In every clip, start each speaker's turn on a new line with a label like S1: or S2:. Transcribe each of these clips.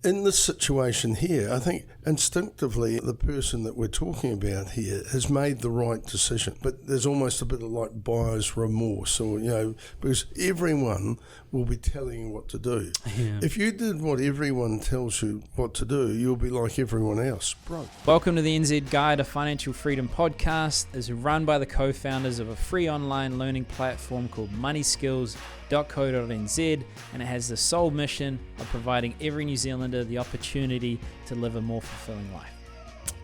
S1: in this situation here, I think instinctively the person that we're talking about here has made the right decision. But there's almost a bit of like buyer's remorse, or because everyone will be telling you what to do.
S2: Yeah.
S1: If you did what everyone tells you what to do, you'll be like everyone else, broke.
S2: Welcome to the NZ Guide to Financial Freedom podcast. It's run by the co-founders of a free online learning platform called moneyskills.co.nz, and it has the sole mission of providing every New Zealander the opportunity to live a more fulfilling life.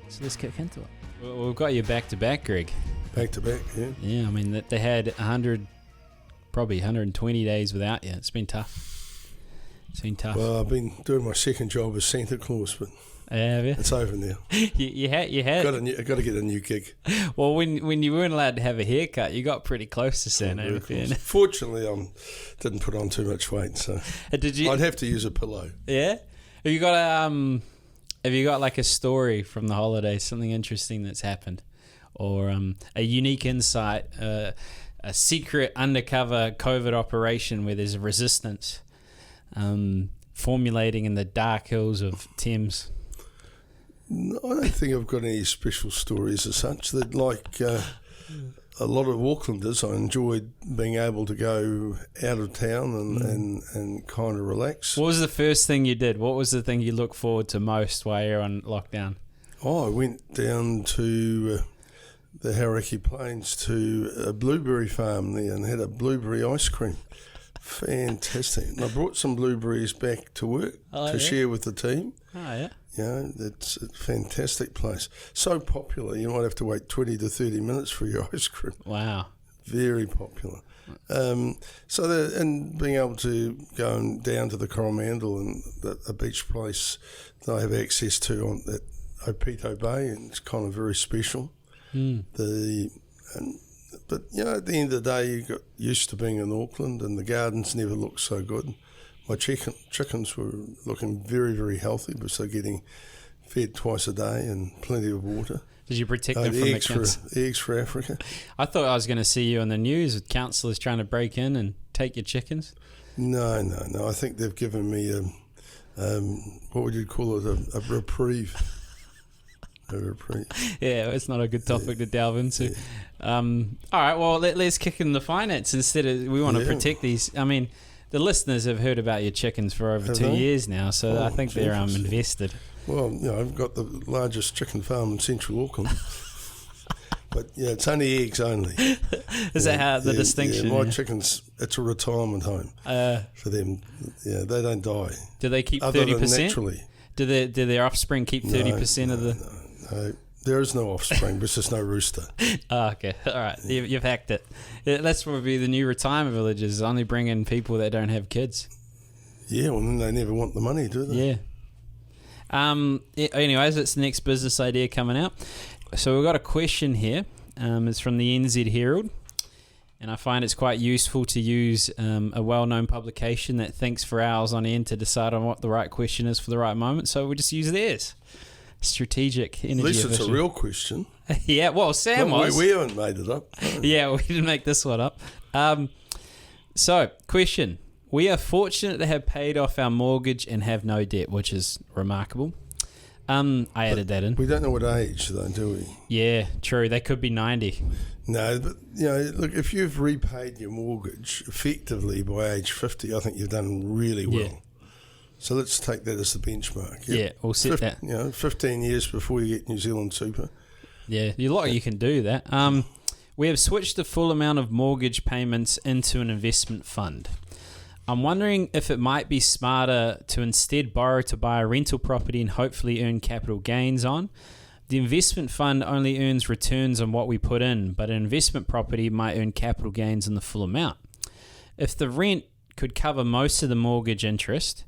S2: So let's kick into it.
S3: Well, we've got you back to back, Greg.
S1: Back to back, yeah.
S3: Yeah, I mean, they had 120 days without you. It's been tough.
S1: Well, I've been doing my second job as Santa Claus, but it's over now.
S3: you had.
S1: I got to get a new gig.
S3: Well, when you weren't allowed to have a haircut, you got pretty close to Santa.
S1: Fortunately, I didn't put on too much weight, so I'd have to use a pillow.
S3: Yeah. Have you got like a story from the holidays, something interesting that's happened, or a unique insight, a secret undercover COVID operation where there's a resistance formulating in the dark hills of Thames?
S1: No, I don't think I've got any special stories as such. That like a lot of Aucklanders, I enjoyed being able to go out of town and kind of relax.
S3: What was the first thing you did? What was the thing you look forward to most while you're on lockdown?
S1: Oh, I went down to the Hauraki Plains to a blueberry farm there and had a blueberry ice cream. Fantastic. And I brought some blueberries back to work to share with the team.
S3: Oh, yeah.
S1: It's a fantastic place. So popular, you might have to wait 20 to 30 minutes for your ice cream.
S3: Wow.
S1: Very popular. And being able to go down to the Coromandel and a beach place that I have access to at Opito Bay, and it's kind of very special. But at the end of the day, you got used to being in Auckland, and the gardens never looked so good. My chickens were looking very, very healthy because they're getting fed twice a day and plenty of water.
S3: Did you protect them from the
S1: eggs for Africa?
S3: I thought I was going to see you on the news with councillors trying to break in and take your chickens.
S1: No. I think they've given me what would you call it, a reprieve. A reprieve.
S3: Yeah, it's not a good topic to delve into.
S1: Yeah.
S3: All right, well, let's kick in the finance instead of, we want to protect these. I mean, the listeners have heard about your chickens for over 2 years now, so I think they're invested.
S1: Well, I've got the largest chicken farm in central Auckland. But, it's only eggs only.
S3: Is that how the distinction?
S1: Yeah, my chickens, it's a retirement home for them. Yeah, they don't die.
S3: Do they keep 30%?
S1: Other than naturally.
S3: Do their offspring keep 30% of the...
S1: No. There is no offspring, but there's no rooster.
S3: Oh, okay. All right. You've hacked it. That's probably the new retirement villages, only bring in people that don't have kids.
S1: Yeah, well, then they never want the money, do they?
S3: Yeah. Anyways, it's the next business idea coming out. So we've got a question here. It's from the NZ Herald. And I find it's quite useful to use a well-known publication that thinks for hours on end to decide on what the right question is for the right moment. So we'll just use theirs. Strategic energy.
S1: At least
S3: efficient.
S1: it's a real question.
S3: Yeah, well, Sam was.
S1: We haven't made it up.
S3: Yeah, we didn't make this one up. So, question. We are fortunate to have paid off our mortgage and have no debt, which is remarkable. I added that in.
S1: We don't know what age, though, do we?
S3: Yeah, true. They could be 90.
S1: No, but, look, if you've repaid your mortgage effectively by age 50, I think you've done really well. Yeah. So let's take that as the benchmark.
S3: Yeah, we'll set that.
S1: 15 years before you get New Zealand Super.
S3: Yeah, you can do that. We have switched the full amount of mortgage payments into an investment fund. I'm wondering if it might be smarter to instead borrow to buy a rental property and hopefully earn capital gains on. The investment fund only earns returns on what we put in, but an investment property might earn capital gains on the full amount. If the rent could cover most of the mortgage interest,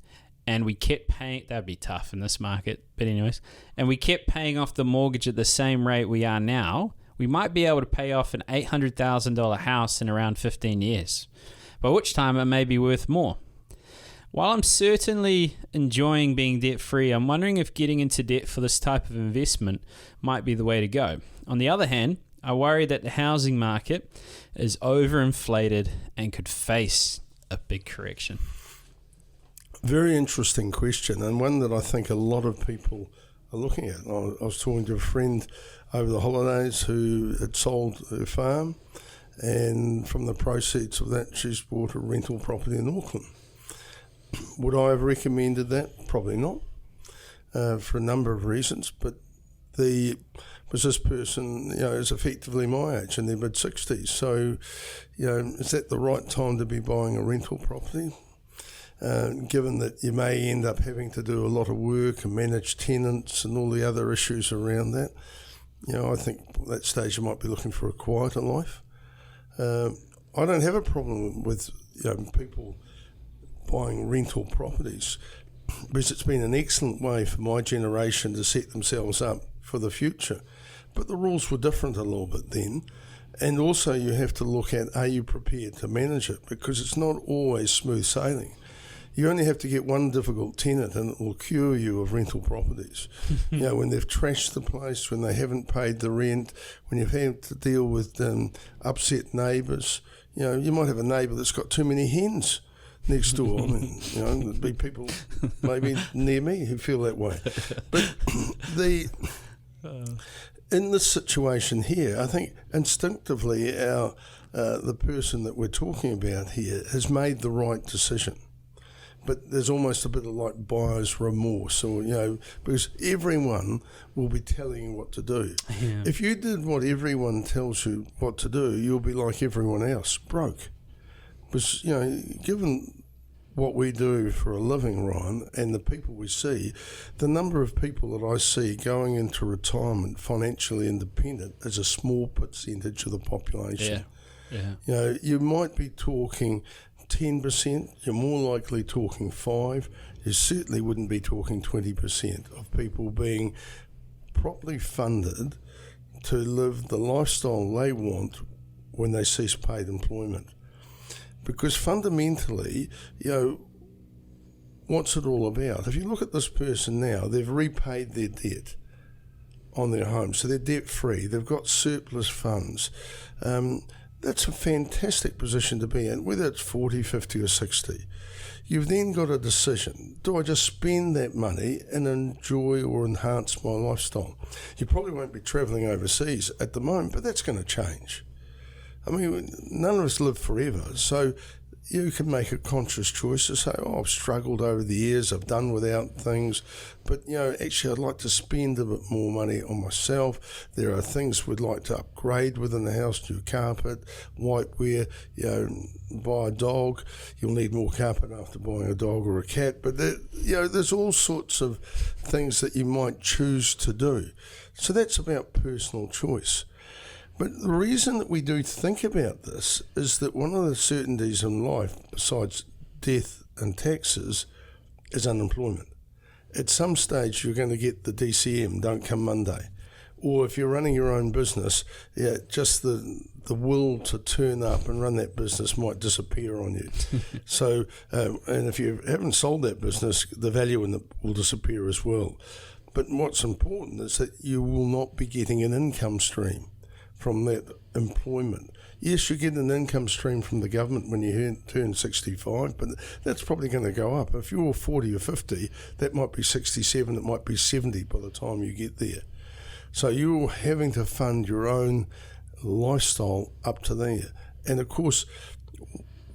S3: and we kept paying, that'd be tough in this market, but anyways, and we kept paying off the mortgage at the same rate we are now, we might be able to pay off an $800,000 house in around 15 years, by which time it may be worth more. While I'm certainly enjoying being debt-free, I'm wondering if getting into debt for this type of investment might be the way to go. On the other hand, I worry that the housing market is overinflated and could face a big correction.
S1: Very interesting question, and one that I think a lot of people are looking at. I was talking to a friend over the holidays who had sold her farm, and from the proceeds of that, she's bought a rental property in Auckland. Would I have recommended that? Probably not, for a number of reasons. But this person, is effectively my age, in their mid-60s. So, is that the right time to be buying a rental property? Given that you may end up having to do a lot of work and manage tenants and all the other issues around that, I think at that stage you might be looking for a quieter life. I don't have a problem with people buying rental properties, because it's been an excellent way for my generation to set themselves up for the future. But the rules were different a little bit then. And also you have to look at, are you prepared to manage it? Because it's not always smooth sailing. You only have to get one difficult tenant and it will cure you of rental properties. When they've trashed the place, when they haven't paid the rent, when you've had to deal with upset neighbours. You might have a neighbour that's got too many hens next door. I mean, there'd be people maybe near me who feel that way. But in this situation here, I think instinctively the person that we're talking about here has made the right decision. But there's almost a bit of like buyer's remorse, or because everyone will be telling you what to do.
S3: Yeah.
S1: If you did what everyone tells you what to do, you'll be like everyone else, broke. Because given what we do for a living, Ryan, and the people we see, the number of people that I see going into retirement financially independent is a small percentage of the population.
S3: Yeah.
S1: You might be talking 10%, you're more likely talking 5%, you certainly wouldn't be talking 20% of people being properly funded to live the lifestyle they want when they cease paid employment. Because fundamentally, what's it all about? If you look at this person now, they've repaid their debt on their home, so they're debt-free, they've got surplus funds. That's a fantastic position to be in, whether it's 40, 50 or 60. You've then got a decision. Do I just spend that money and enjoy or enhance my lifestyle? You probably won't be travelling overseas at the moment, but that's going to change. I mean, none of us live forever, so you can make a conscious choice to say, I've struggled over the years, I've done without things, but, actually I'd like to spend a bit more money on myself. There are things we'd like to upgrade within the house, new carpet, whiteware, buy a dog. You'll need more carpet after buying a dog or a cat, but there's all sorts of things that you might choose to do. So that's about personal choice. But the reason that we do think about this is that one of the certainties in life, besides death and taxes, is unemployment. At some stage, you're going to get the DCM, don't come Monday. Or if you're running your own business, just the will to turn up and run that business might disappear on you. So, and if you haven't sold that business, the value in it will disappear as well. But what's important is that you will not be getting an income stream from that employment. Yes, you get an income stream from the government when you turn 65, but that's probably going to go up. If you're 40 or 50, that might be 67, it might be 70 by the time you get there. So you're having to fund your own lifestyle up to there. And of course,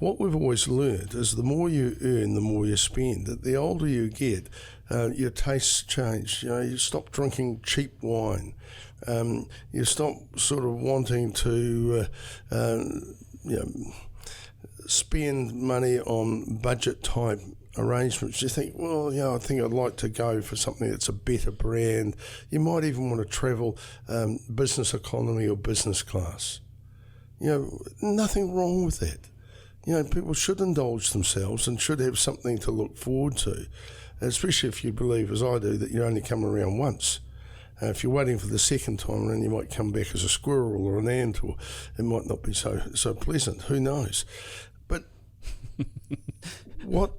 S1: what we've always learned is the more you earn, the more you spend. The older you get, your tastes change. You stop drinking cheap wine. You stop sort of wanting to spend money on budget type arrangements. You think, I think I'd like to go for something that's a better brand. You might even want to travel business economy or business class. Nothing wrong with that. People should indulge themselves and should have something to look forward to, especially if you believe, as I do, that you only come around once. If you're waiting for the second time around, you might come back as a squirrel or an ant, or it might not be so pleasant. Who knows? But what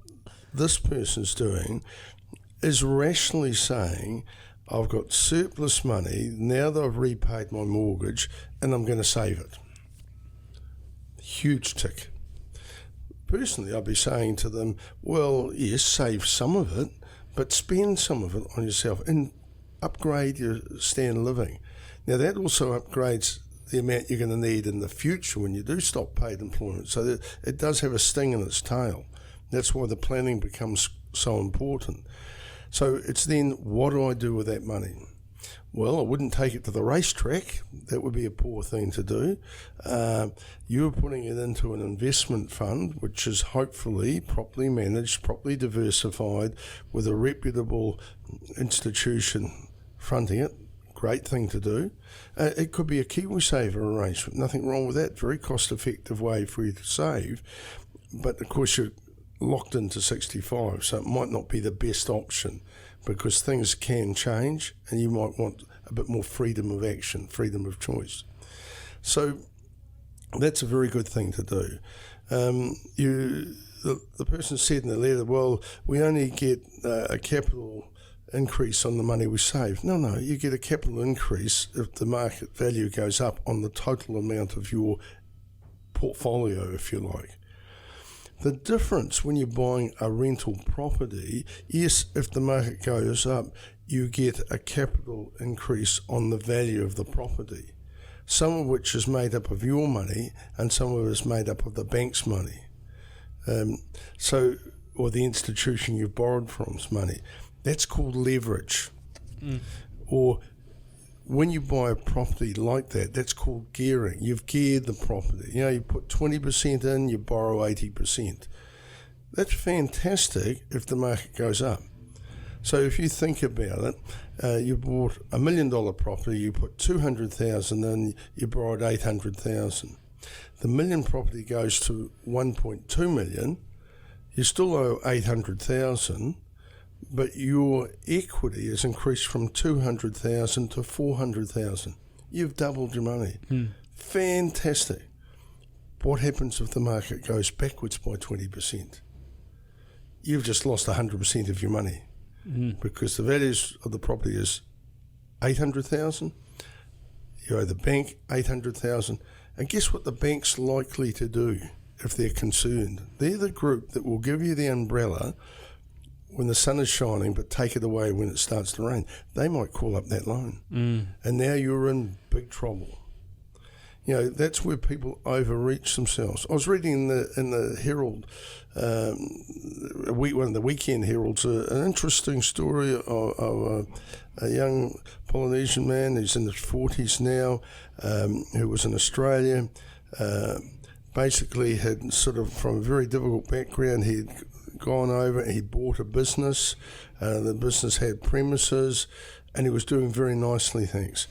S1: this person's doing is rationally saying, I've got surplus money now that I've repaid my mortgage and I'm going to save it. Huge tick. personally, I'd be saying to them, well, yes, save some of it, but spend some of it on yourself and upgrade your standard of living. Now, that also upgrades the amount you're going to need in the future when you do stop paid employment. So that it does have a sting in its tail. That's why the planning becomes so important. So it's then, what do I do with that money? Well, I wouldn't take it to the racetrack. That would be a poor thing to do. You're putting it into an investment fund, which is hopefully properly managed, properly diversified, with a reputable institution fronting it. Great thing to do. It could be a KiwiSaver arrangement. Nothing wrong with that. Very cost-effective way for you to save. But, of course, you're locked into 65, so it might not be the best option, because things can change and you might want a bit more freedom of action, freedom of choice. So that's a very good thing to do. The person said in the letter, well, we only get a capital increase on the money we save. No, you get a capital increase if the market value goes up on the total amount of your portfolio, if you like. The difference when you're buying a rental property, yes, if the market goes up, you get a capital increase on the value of the property, some of which is made up of your money and some of it is made up of the bank's money, or the institution you've borrowed from's money. That's called leverage. Or when you buy a property like that, that's called gearing. You've geared the property. You put 20% in, you borrow 80%. That's fantastic if the market goes up. So if you think about it, you bought $1 million property, you put $200,000 in, you borrowed $800,000. The million property goes to $1.2 million, you still owe $800,000, but your equity has increased from $200,000 to $400,000. You've doubled your money. Fantastic. What happens if the market goes backwards by 20%? You've just lost 100% of your money, because the values of the property is $800,000. You owe the bank $800,000, and guess what the bank's likely to do if they're concerned? They're the group that will give you the umbrella when the sun is shining, but take it away when it starts to rain. They might call up that loan. And now you're in big trouble. That's where people overreach themselves. I was reading in the Herald, one of the weekend Heralds, an interesting story of a young Polynesian man who's in his 40s now, who was in Australia, basically had sort of, from a very difficult background, he'd gone over and he bought a business. The business had premises and he was doing very nicely, thanks.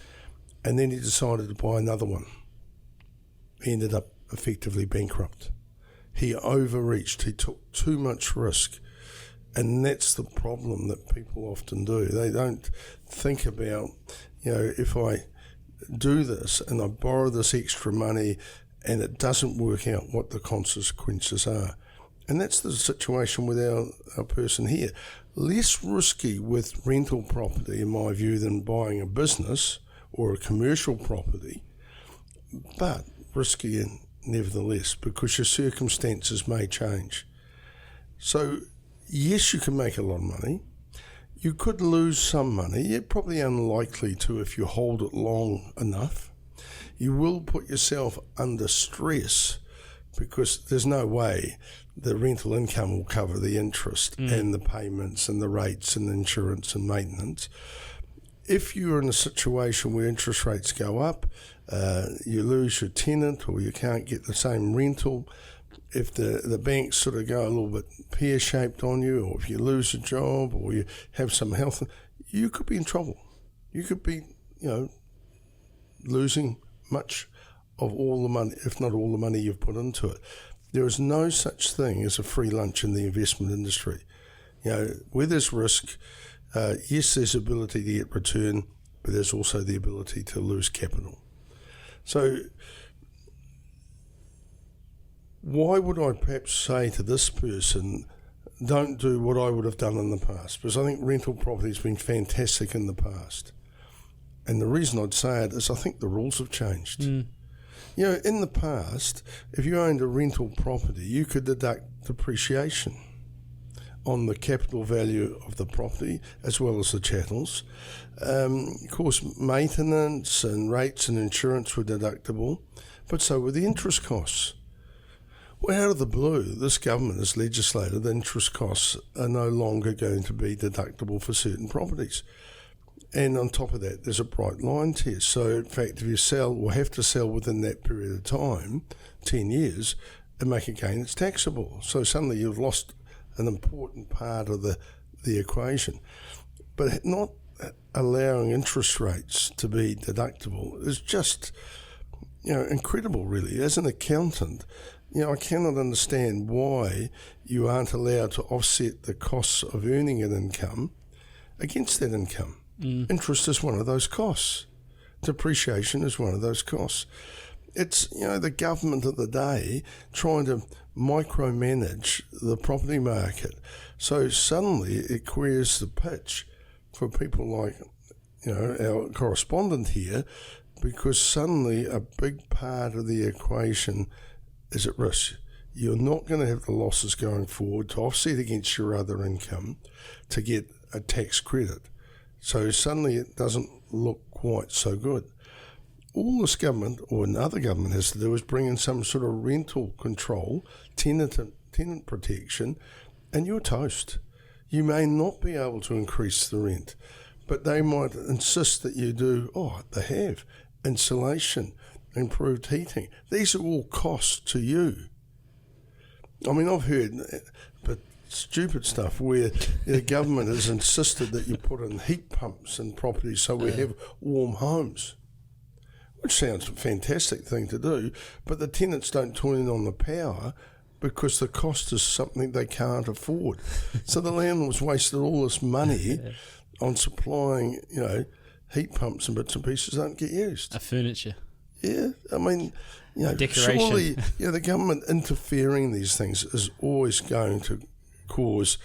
S1: And then he decided to buy another one. He ended up effectively bankrupt. He overreached. He took too much risk. And that's the problem that people often do. They don't think about, if I do this and I borrow this extra money and it doesn't work out, what the consequences are. And that's the situation with our person here. Less risky with rental property, in my view, than buying a business or a commercial property, but risky nevertheless, because your circumstances may change. So, yes, you can make a lot of money. You could lose some money. You're probably unlikely to if you hold it long enough. You will put yourself under stress, because there's no way the rental income will cover the interest and the payments and the rates and insurance and maintenance. If you're in a situation where interest rates go up, you lose your tenant or you can't get the same rental, if the banks sort of go a little bit pear-shaped on you, or if you lose a job or you have some health, you could be in trouble. You could be, losing much of all the money, if not all the money you've put into it. There is no such thing as a free lunch in the investment industry. Where there's risk, yes, there's ability to get return, but there's also the ability to lose capital. So why would I perhaps say to this person, don't do what I would have done in the past? Because I think rental property has been fantastic in the past. And the reason I'd say it is I think the rules have changed. You know, in the past, if you owned a rental property, you could deduct depreciation on the capital value of the property as well as the chattels. Of course, maintenance and rates and insurance were deductible, but so were the interest costs. Well, out of the blue, this government has legislated that interest costs are no longer going to be deductible for certain properties. And on top of that, there's a bright line test. So, in fact, if you sell or have to sell within that period of time, 10 years, and make a gain, it's taxable. So suddenly you've lost an important part of the equation. But not allowing interest rates to be deductible is just, incredible, really. As an accountant, I cannot understand why you aren't allowed to offset the costs of earning an income against that income. Interest is one of those costs. Depreciation is one of those costs. It's, the government of the day trying to micromanage the property market. So suddenly it queers the pitch for people like, our correspondent here, because suddenly a big part of the equation is at risk. You're not going to have the losses going forward to offset against your other income to get a tax credit. So suddenly it doesn't look quite so good. All this government or another government has to do is bring in some sort of rental control, tenant protection, and you're toast. You may not be able to increase the rent, but they might insist that you do, they have insulation, improved heating. These are all costs to you. I mean, I've heard but stupid stuff where the government has insisted that you put in heat pumps in properties so we have warm homes, which sounds a fantastic thing to do, but the tenants don't turn on the power because the cost is something they can't afford. So the landlord's wasted all this money on supplying, heat pumps and bits and pieces that don't get used.
S3: Furniture.
S1: Yeah, I mean,
S3: Decoration.
S1: surely the government interfering in these things is always going to cause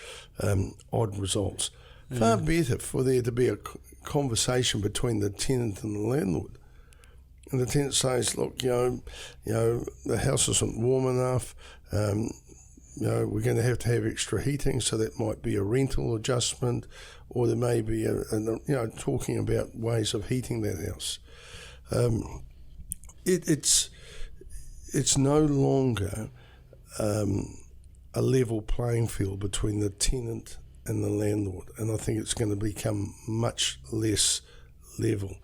S1: odd results. Far better for there to be a conversation between the tenant and the landlord. And the tenant says, look, the house isn't warm enough, we're going to have extra heating, so that might be a rental adjustment, or there may be, talking about ways of heating that house. It's no longer a level playing field between the tenant and the landlord, and I think it's going to become much less level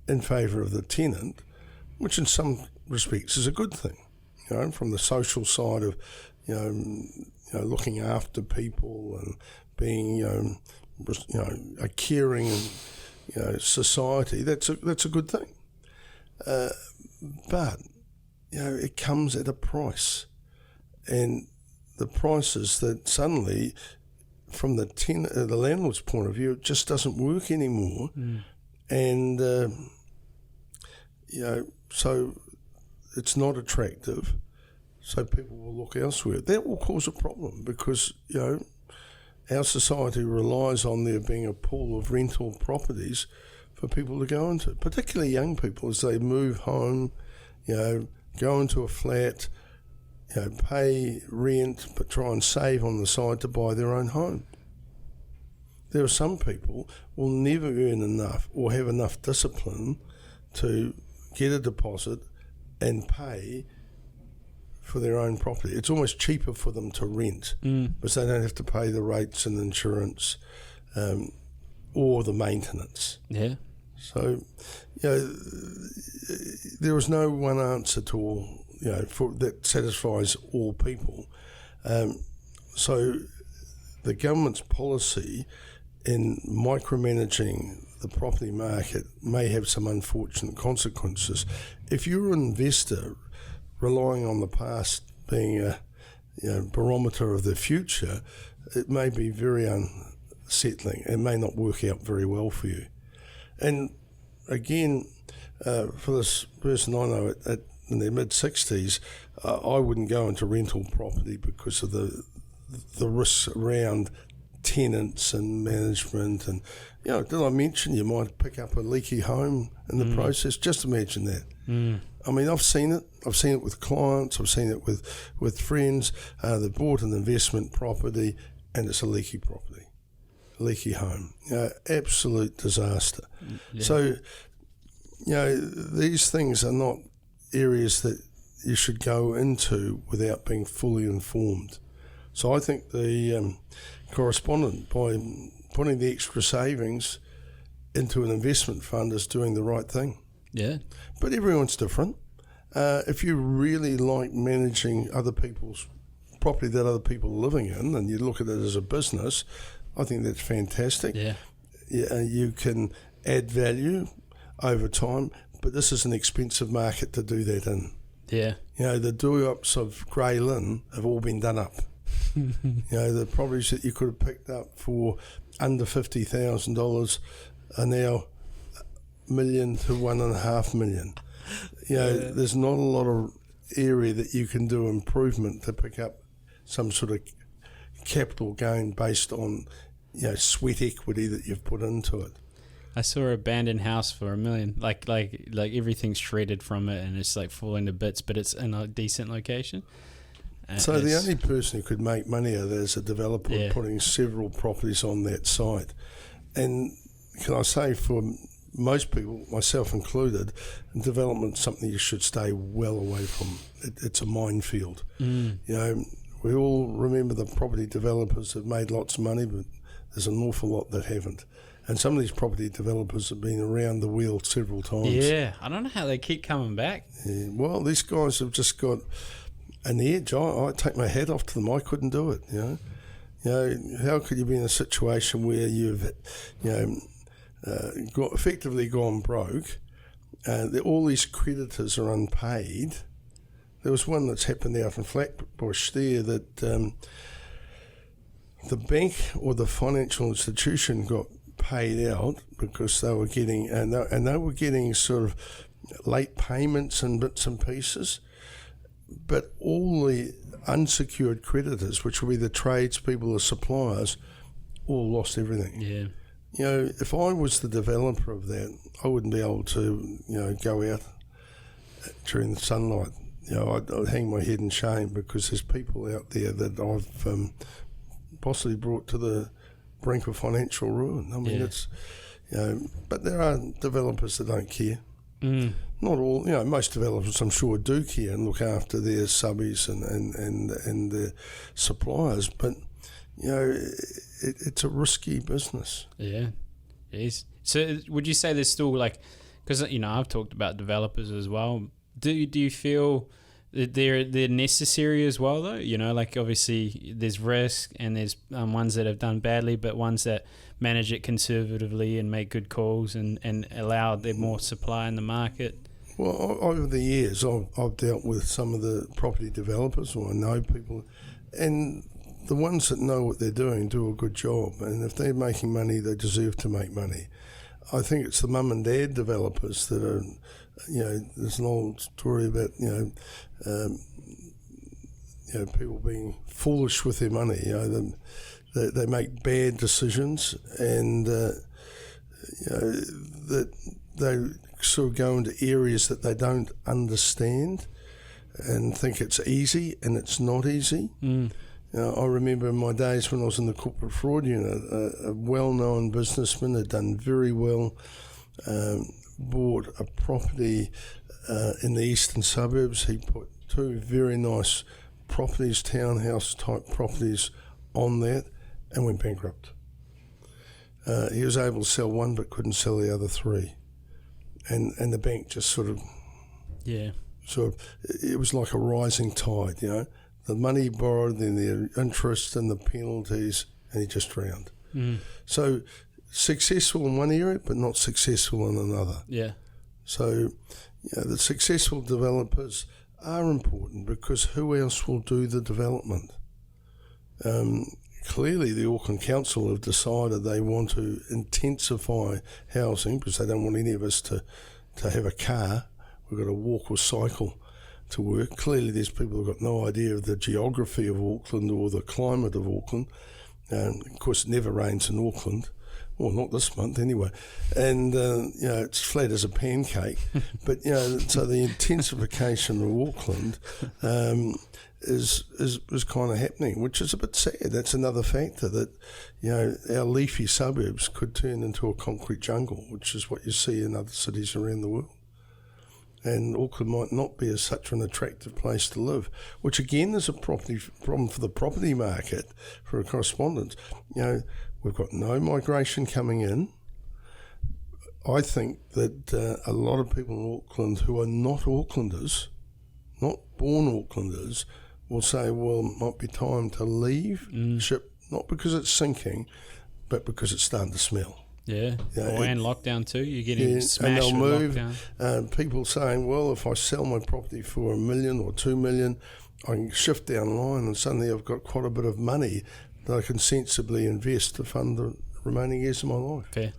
S1: in favour of the tenant, which in some respects is a good thing, from the social side of, looking after people and being, a caring society. That's a good thing. But it comes at a price, and the price is that suddenly, from the landlord's point of view, it just doesn't work anymore. And, so it's not attractive, so people will look elsewhere. That will cause a problem because, our society relies on there being a pool of rental properties for people to go into, particularly young people as they move home, go into a flat, pay rent, but try and save on the side to buy their own home. There are some people will never earn enough or have enough discipline to get a deposit and pay for their own property. It's almost cheaper for them to rent because they don't have to pay the rates and insurance or the maintenance. Yeah. So, there is no one answer to all, that satisfies all people. So the government's policy in micromanaging the property market may have some unfortunate consequences. If you're an investor relying on the past being a barometer of the future, it may be very unsettling. It may not work out very well for you. And again, for this person I know in their mid-60s, I wouldn't go into rental property because of the risks around tenants and management. And, did I mention you might pick up a leaky home in the process? Just imagine that. I mean, I've seen it. I've seen it with clients. I've seen it with friends. They've bought an investment property and it's a leaky property, leaky home. Absolute disaster.
S3: Yeah.
S1: So, these things are not areas that you should go into without being fully informed. So I think the correspondent, by putting the extra savings into an investment fund, is doing the right thing.
S3: Yeah.
S1: But everyone's different. If you really like managing other people's property that other people are living in, and you look at it as a business, I think that's fantastic.
S3: Yeah.
S1: You can add value over time, but this is an expensive market to do that in.
S3: Yeah.
S1: The do-ups of Grey Lynn have all been done up. The properties that you could have picked up for under $50,000 are now $1 million to $1.5 million. There's not a lot of area that you can do improvement to pick up some sort of capital gain based on sweat equity that you've put into it.
S3: I saw an abandoned house for $1 million. Like everything's shredded from it and it's like falling to bits, but it's in a decent location.
S1: So the only person who could make money out of that is a developer putting several properties on that site. And can I say, for most people, myself included, development's something you should stay well away from. It's a minefield. We all remember the property developers have made lots of money, but there's an awful lot that haven't. And some of these property developers have been around the wheel several times.
S3: Yeah, I don't know how they keep coming back.
S1: Yeah, well, these guys have just got an edge. I take my hat off to them. I couldn't do it. How could you be in a situation where you've, effectively gone broke? All these creditors are unpaid. There was one that's happened out in Flatbush there that the bank or the financial institution got paid out because they were getting they were getting sort of late payments and bits and pieces. But all the unsecured creditors, which will be the tradespeople, the suppliers, all lost everything.
S3: Yeah.
S1: If I was the developer of that, I wouldn't be able to, go out during the sunlight. I'd hang my head in shame because there's people out there that I've possibly brought to the brink of financial ruin. I mean, it's, but there are developers that don't care. Not all, most developers I'm sure do care and look after their subbies and their suppliers, but it's a risky business.
S3: Yeah, it is. So would you say there's still because I've talked about developers as well. Do you feel that they're necessary as well though? Obviously there's risk and there's ones that have done badly, but ones that manage it conservatively and make good calls and allow there more supply in the market.
S1: Well, over the years, I've dealt with some of the property developers, or I know people, and the ones that know what they're doing do a good job. And if they're making money, they deserve to make money. I think it's the mum and dad developers that are, there's an old story about, people being foolish with their money. They make bad decisions, and that they sort of go into areas that they don't understand and think it's easy, and it's not easy. I remember in my days when I was in the corporate fraud unit, a well-known businessman had done very well, bought a property in the eastern suburbs. He put 2 very nice properties, townhouse-type properties on that, and went bankrupt. He was able to sell one but couldn't sell the other 3. And the bank just sort of, it was like a rising tide, The money he borrowed, then the interest and the penalties, and he just drowned. So successful in one area, but not successful in another.
S3: Yeah.
S1: So the successful developers are important because who else will do the development? Clearly, the Auckland Council have decided they want to intensify housing because they don't want any of us to have a car. We've got to walk or cycle to work. Clearly, there's people who've got no idea of the geography of Auckland or the climate of Auckland. Of course, it never rains in Auckland. Well, not this month anyway. And, it's flat as a pancake. But, so the intensification of Auckland is kind of happening, which is a bit sad. That's another factor that, our leafy suburbs could turn into a concrete jungle, which is what you see in other cities around the world. And Auckland might not be such an attractive place to live, which again is a problem for the property market, for a correspondent. We've got no migration coming in. I think that a lot of people in Auckland who are not Aucklanders, not born Aucklanders, will say, well, it might be time to leave ship, not because it's sinking, but because it's starting to smell.
S3: Yeah, and lockdown too. You're getting smashed
S1: and they'll
S3: with
S1: move.
S3: lockdown.
S1: People saying, well, if I sell my property for $1 million or $2 million, I can shift down the line and suddenly I've got quite a bit of money that I can sensibly invest to fund the remaining years of my life.
S3: Fair.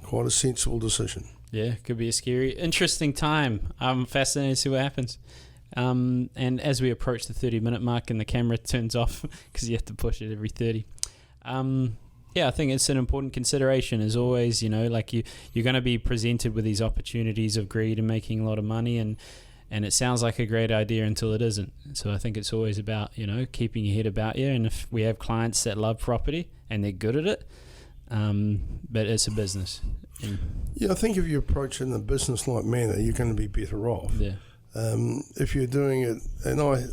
S1: Quite a sensible decision.
S3: Yeah, could be a scary, interesting time. I'm fascinated to see what happens. And as we approach the 30-minute mark and the camera turns off because you have to push it every 30. I think it's an important consideration as always, you're going to be presented with these opportunities of greed and making a lot of money and it sounds like a great idea until it isn't. So I think it's always about, keeping your head about you. And if we have clients that love property and they're good at it, but it's a business.
S1: I think if you approach it in a business-like manner, you're going to be better off.
S3: Yeah.
S1: If you're doing it, and I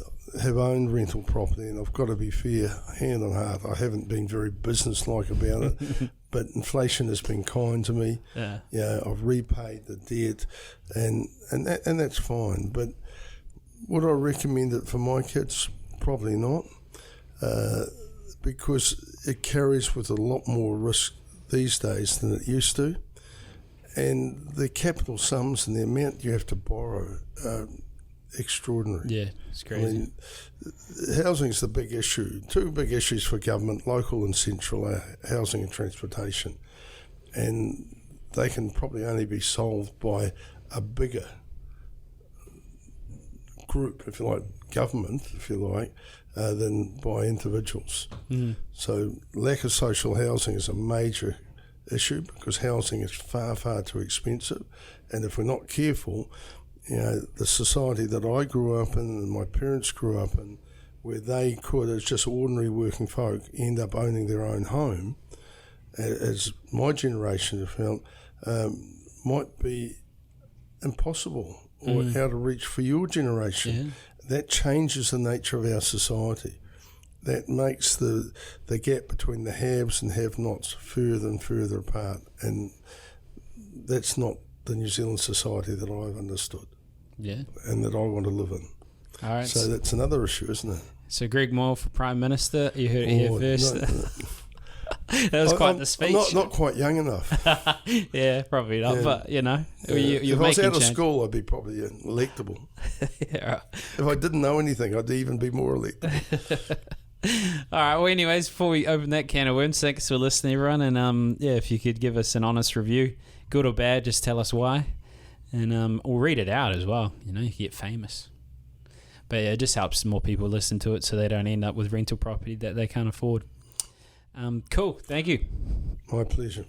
S1: have owned rental property, and I've got to be fair, hand on heart, I haven't been very business-like about it, but inflation has been kind to me.
S3: Yeah.
S1: I've repaid the debt, and that's fine. But would I recommend it for my kids? Probably not, because it carries with a lot more risk these days than it used to, and the capital sums and the amount you have to borrow are extraordinary.
S3: Yeah, it's crazy.
S1: Housing is the big issue. Two big issues for government, local and central, are housing and transportation. And they can probably only be solved by a bigger group, if you like, government, if you like, than by individuals. So lack of social housing is a major issue because housing is far, far too expensive. And if we're not careful, the society that I grew up in and my parents grew up in, where they could, as just ordinary working folk, end up owning their own home, as my generation have felt, might be impossible or out of reach for your generation. Yeah. That changes the nature of our society. That makes the gap between the haves and have-nots further and further apart. And that's not the New Zealand society that I've understood.
S2: Yeah.
S1: And that I want to live in.
S2: All right.
S1: So that's another issue, isn't it?
S2: So Greg Moyle for Prime Minister, you heard it here first.
S1: No.
S2: That was quite the speech.
S1: Not quite young enough.
S2: Yeah, probably not. Yeah. But, you're
S1: if I was out of
S2: change.
S1: school, I'd be probably electable.
S2: Yeah, right.
S1: If I didn't know anything, I'd even be more electable.
S2: All right. Well, anyways, before we open that can of worms, thanks for listening, everyone. And if you could give us an honest review, good or bad, just tell us why, and we'll read it out as well. You can get famous. But yeah, it just helps more people listen to it, so they don't end up with rental property that they can't afford. Cool. Thank you.
S1: My pleasure.